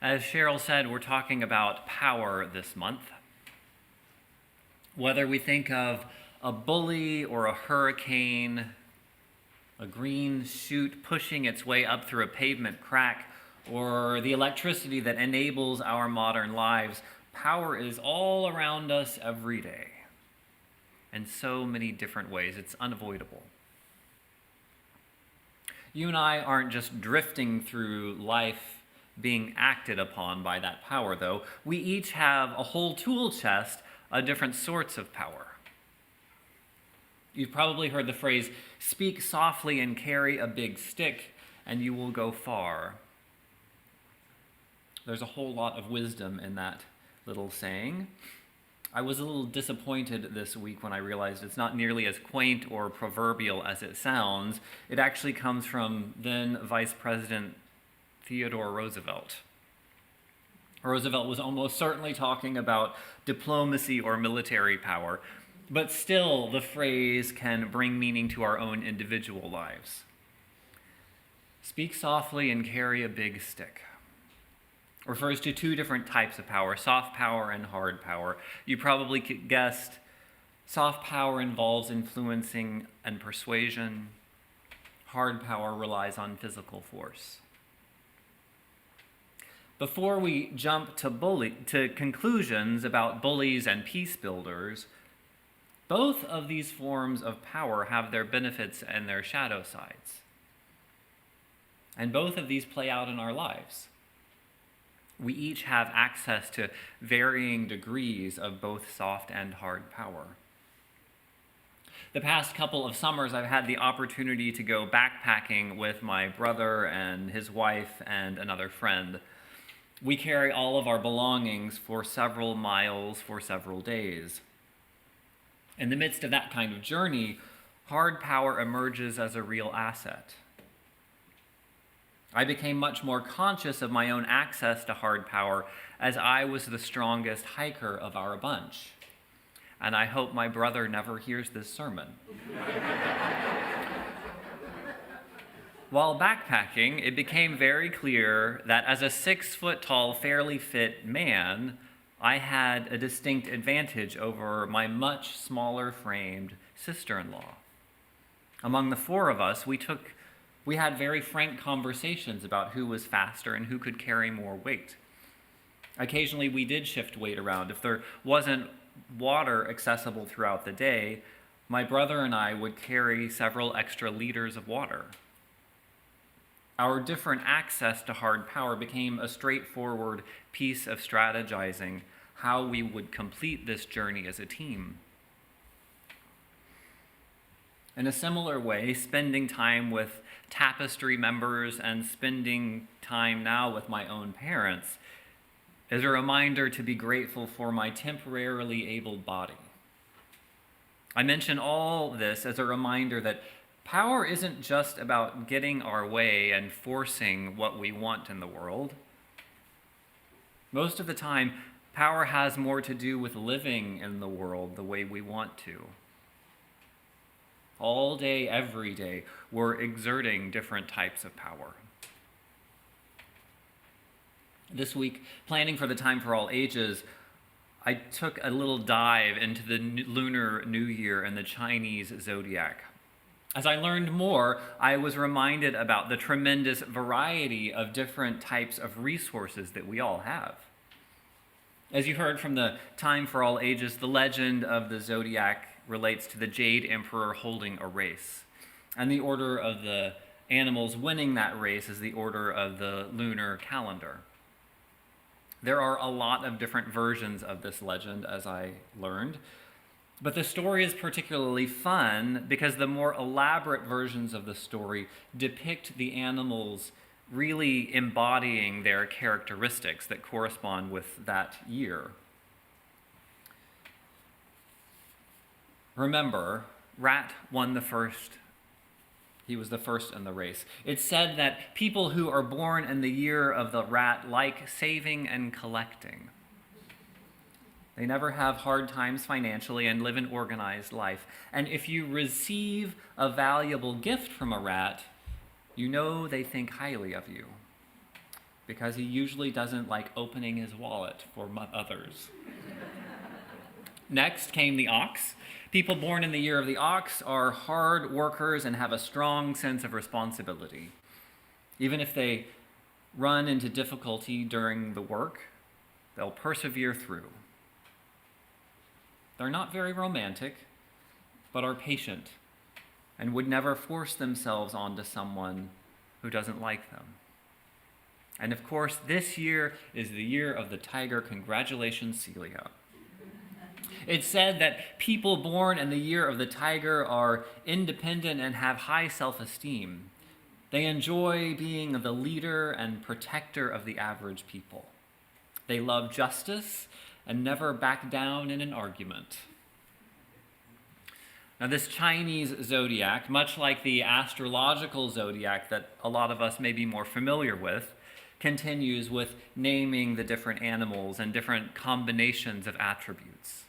As Cheryl said, we're talking about power this month. Whether we think of a bully or a hurricane, a green chute pushing its way up through a pavement crack, or the electricity that enables our modern lives, power is all around us every day. In so many different ways, it's unavoidable. You and I aren't just drifting through life being acted upon by that power, though. We each have a whole tool chest of different sorts of power. You've probably heard the phrase, speak softly and carry a big stick, and you will go far. There's a whole lot of wisdom in that little saying. I was a little disappointed this week when I realized it's not nearly as quaint or proverbial as it sounds. It actually comes from then Vice President Theodore Roosevelt. Roosevelt was almost certainly talking about diplomacy or military power, but still the phrase can bring meaning to our own individual lives. Speak softly and carry a big stick refers to two different types of power, soft power and hard power. You probably guessed soft power involves influencing and persuasion. Hard power relies on physical force. Before we jump to conclusions about bullies and peace builders, both of these forms of power have their benefits and their shadow sides. And both of these play out in our lives. We each have access to varying degrees of both soft and hard power. The past couple of summers, I've had the opportunity to go backpacking with my brother and his wife and another friend. We carry all of our belongings for several miles for several days. In the midst of that kind of journey, hard power emerges as a real asset. I became much more conscious of my own access to hard power as I was the strongest hiker of our bunch. And I hope my brother never hears this sermon. While backpacking, it became very clear that as a 6-foot-tall, fairly fit man, I had a distinct advantage over my much smaller-framed sister-in-law. Among the four of us, we had very frank conversations about who was faster and who could carry more weight. Occasionally, we did shift weight around. If there wasn't water accessible throughout the day, my brother and I would carry several extra liters of water. Our different access to hard power became a straightforward piece of strategizing how we would complete this journey as a team. In a similar way, spending time with Tapestry members and spending time now with my own parents is a reminder to be grateful for my temporarily able body. I mention all this as a reminder that power isn't just about getting our way and forcing what we want in the world. Most of the time, power has more to do with living in the world the way we want to. All day, every day, we're exerting different types of power. This week, planning for the Time for All Ages, I took a little dive into the Lunar New Year and the Chinese zodiac. As I learned more, I was reminded about the tremendous variety of different types of resources that we all have. As you heard from the Time for All Ages, the legend of the zodiac relates to the Jade Emperor holding a race. And the order of the animals winning that race is the order of the lunar calendar. There are a lot of different versions of this legend, as I learned. But the story is particularly fun because the more elaborate versions of the story depict the animals really embodying their characteristics that correspond with that year. Remember, Rat won the first. He was the first in the race. It's said that people who are born in the year of the rat like saving and collecting. They never have hard times financially and live an organized life. And if you receive a valuable gift from a rat, you know they think highly of you. because he usually doesn't like opening his wallet for others. Next came the ox. People born in the year of the ox are hard workers and have a strong sense of responsibility. Even if they run into difficulty during the work, they'll persevere through. They're not very romantic, but are patient and would never force themselves onto someone who doesn't like them. And of course, this year is the year of the tiger. Congratulations, Celia. It's said that people born in the year of the tiger are independent and have high self-esteem. They enjoy being the leader and protector of the average people. They love justice and never back down in an argument. Now, this Chinese zodiac, much like the astrological zodiac that a lot of us may be more familiar with, continues with naming the different animals and different combinations of attributes.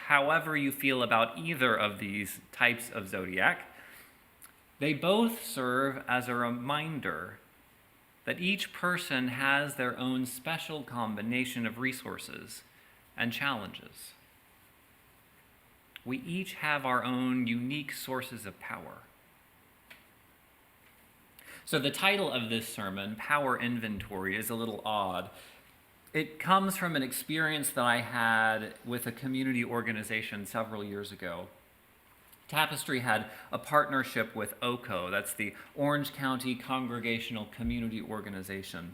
However you feel about either of these types of zodiac, they both serve as a reminder that each person has their own special combination of resources and challenges. We each have our own unique sources of power. So the title of this sermon, Power Inventory, is a little odd. It comes from an experience that I had with a community organization several years ago. Tapestry had a partnership with OCO, that's the Orange County Congregational Community Organization.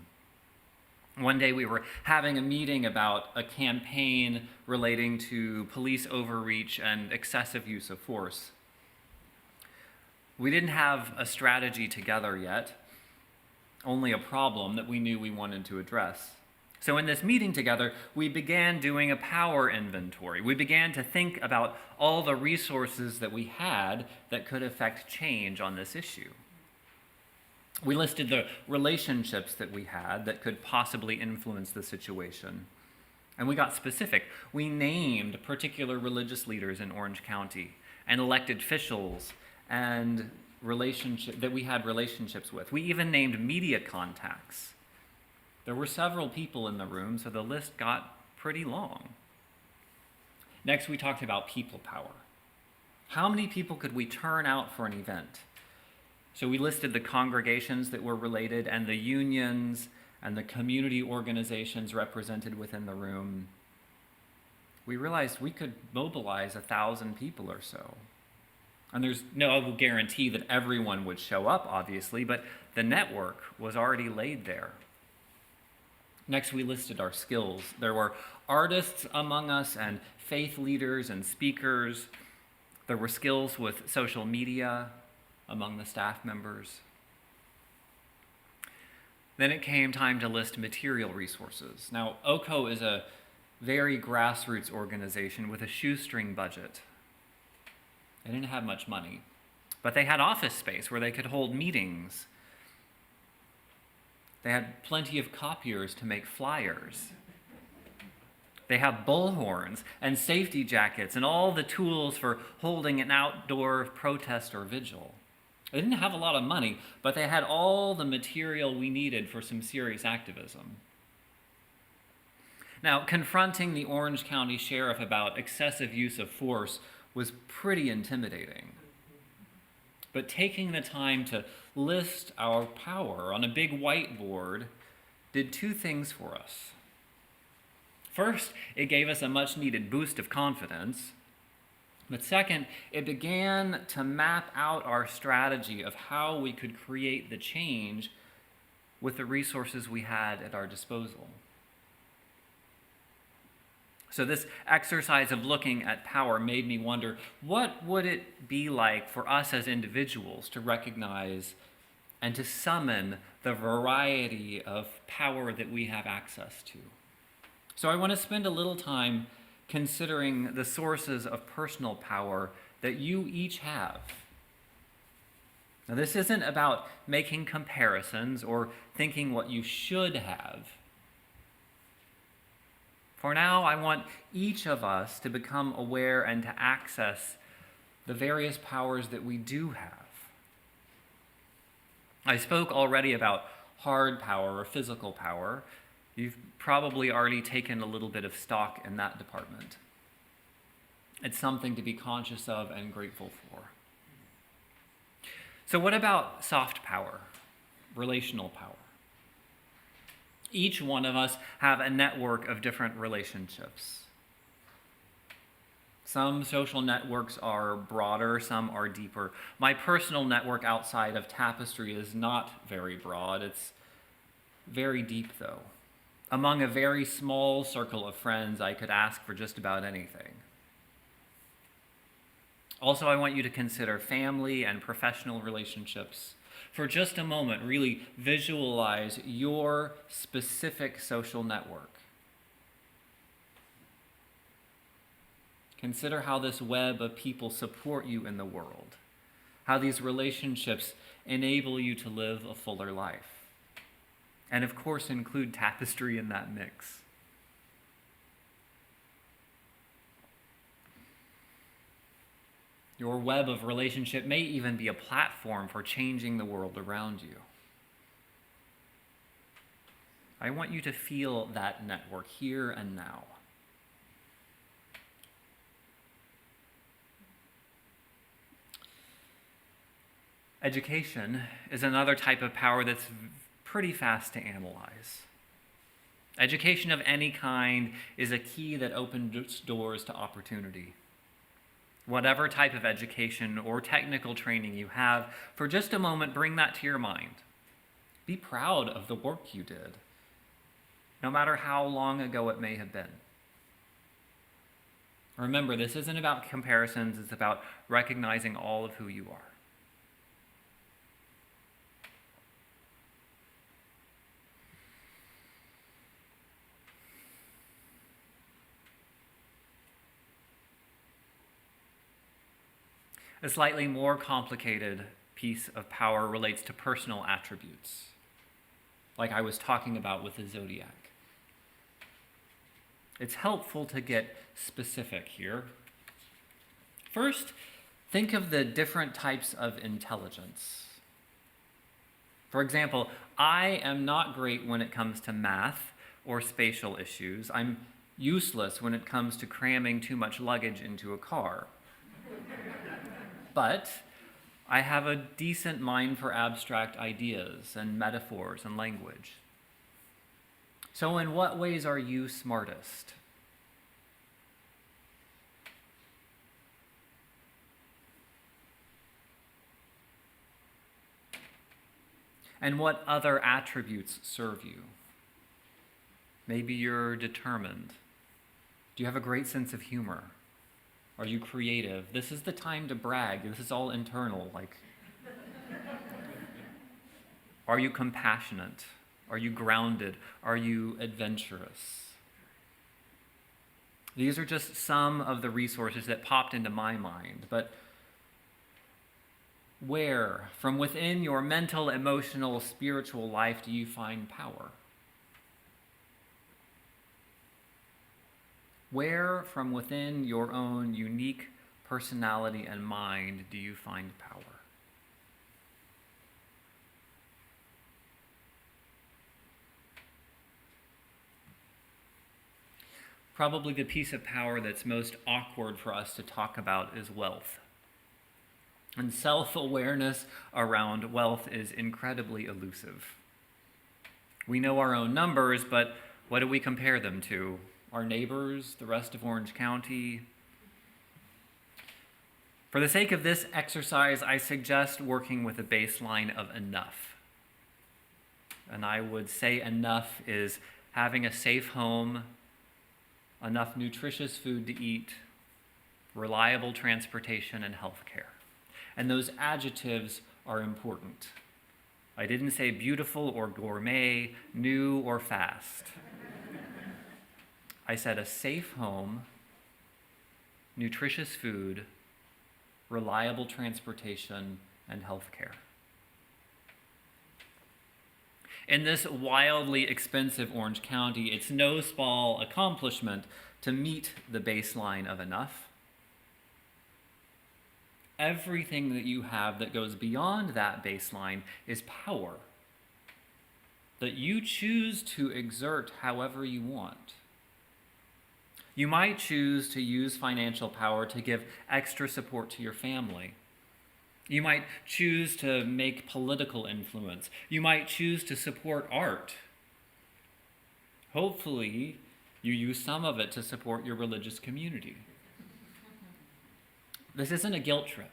One day we were having a meeting about a campaign relating to police overreach and excessive use of force. We didn't have a strategy together yet, only a problem that we knew we wanted to address. So in this meeting together, we began doing a power inventory. We began to think about all the resources that we had that could affect change on this issue. We listed the relationships that we had that could possibly influence the situation. And we got specific. We named particular religious leaders in Orange County and elected officials and that we had relationships with. We even named media contacts. There were several people in the room, so the list got pretty long. Next, we talked about people power. How many people could we turn out for an event? So we listed the congregations that were related and the unions and the community organizations represented within the room. We realized we could mobilize 1,000 people or so. And there's no guarantee that everyone would show up, obviously, but the network was already laid there. Next, we listed our skills. There were artists among us and faith leaders and speakers. There were skills with social media among the staff members. Then it came time to list material resources. Now, OCO is a very grassroots organization with a shoestring budget. They didn't have much money, but they had office space where they could hold meetings. They had plenty of copiers to make flyers. They have bullhorns and safety jackets and all the tools for holding an outdoor protest or vigil. They didn't have a lot of money, but they had all the material we needed for some serious activism. Now, confronting the Orange County Sheriff about excessive use of force was pretty intimidating. But taking the time to list our power on a big whiteboard did two things for us. First, it gave us a much-needed boost of confidence. But second, it began to map out our strategy of how we could create the change with the resources we had at our disposal. So this exercise of looking at power made me wonder, what would it be like for us as individuals to recognize and to summon the variety of power that we have access to? So I want to spend a little time considering the sources of personal power that you each have. Now, this isn't about making comparisons or thinking what you should have. For now, I want each of us to become aware and to access the various powers that we do have. I spoke already about hard power or physical power, you've probably already taken a little bit of stock in that department. It's something to be conscious of and grateful for. So what about soft power, relational power? Each one of us have a network of different relationships. Some social networks are broader, some are deeper. My personal network outside of Tapestry is not very broad. It's very deep, though. Among a very small circle of friends, I could ask for just about anything. Also, I want you to consider family and professional relationships. For just a moment, really visualize your specific social network. Consider how this web of people support you in the world, how these relationships enable you to live a fuller life. And of course, include Tapestry in that mix. Your web of relationship may even be a platform for changing the world around you. I want you to feel that network here and now. Education is another type of power that's pretty fast to analyze. Education of any kind is a key that opens doors to opportunity. Whatever type of education or technical training you have, for just a moment, bring that to your mind. Be proud of the work you did, no matter how long ago it may have been. Remember, this isn't about comparisons, it's about recognizing all of who you are. A slightly more complicated piece of power relates to personal attributes, like I was talking about with the zodiac. It's helpful to get specific here. First, think of the different types of intelligence. For example, I am not great when it comes to math or spatial issues. I'm useless when it comes to cramming too much luggage into a car. But I have a decent mind for abstract ideas and metaphors and language. So in what ways are you smartest? And what other attributes serve you? Maybe you're determined. Do you have a great sense of humor? Are you creative? This is the time to brag. This is all internal. Are you compassionate? Are you grounded? Are you adventurous? These are just some of the resources that popped into my mind. But where, from within your mental, emotional, spiritual life, do you find power? Where, from within your own unique personality and mind, do you find power? Probably the piece of power that's most awkward for us to talk about is wealth. And self-awareness around wealth is incredibly elusive. We know our own numbers, but what do we compare them to? Our neighbors, the rest of Orange County? For the sake of this exercise, I suggest working with a baseline of enough. And I would say enough is having a safe home, enough nutritious food to eat, reliable transportation, and health care. And those adjectives are important. I didn't say beautiful or gourmet, new or fast. I said a safe home, nutritious food, reliable transportation, and health care. In this wildly expensive Orange County, it's no small accomplishment to meet the baseline of enough. Everything that you have that goes beyond that baseline is power. that you choose to exert however you want. You might choose to use financial power to give extra support to your family. You might choose to make political influence. You might choose to support art. Hopefully, you use some of it to support your religious community. This isn't a guilt trip.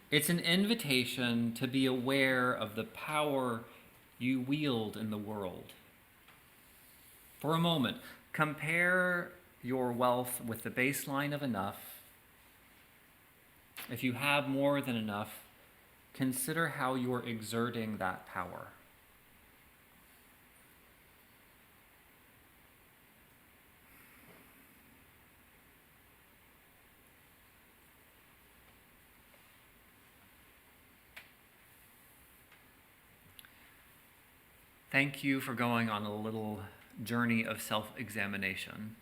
It's an invitation to be aware of the power you wield in the world. For a moment, compare your wealth with the baseline of enough. If you have more than enough, consider how you're exerting that power. Thank you for going on a little journey of self-examination.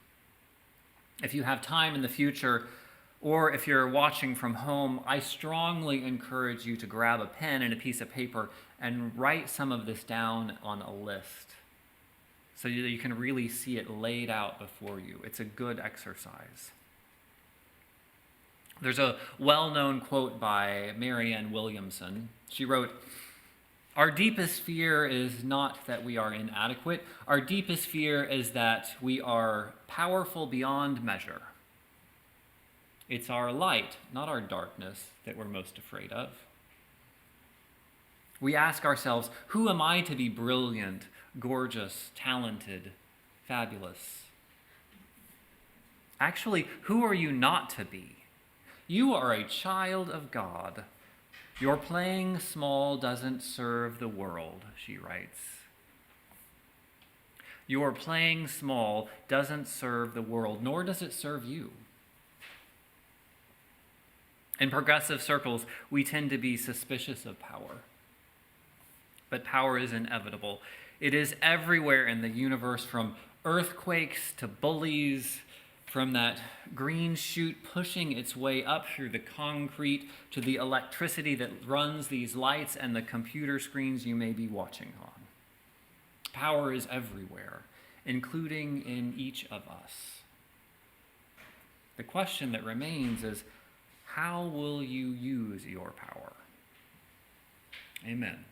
If you have time in the future, or if you're watching from home, I strongly encourage you to grab a pen and a piece of paper and write some of this down on a list so that you can really see it laid out before you. It's a good exercise. There's a well-known quote by Marianne Williamson. She wrote, "Our deepest fear is not that we are inadequate. Our deepest fear is that we are powerful beyond measure. It's our light, not our darkness, that we're most afraid of." We ask ourselves, who am I to be brilliant, gorgeous, talented, fabulous? Actually, who are you not to be? You are a child of God. Your playing small doesn't serve the world, she writes. Your playing small doesn't serve the world, nor does it serve you. In progressive circles, we tend to be suspicious of power. But power is inevitable. It is everywhere in the universe, from earthquakes to bullies, from that green shoot pushing its way up through the concrete to the electricity that runs these lights and the computer screens you may be watching on. Power is everywhere, including in each of us. The question that remains is, how will you use your power? Amen.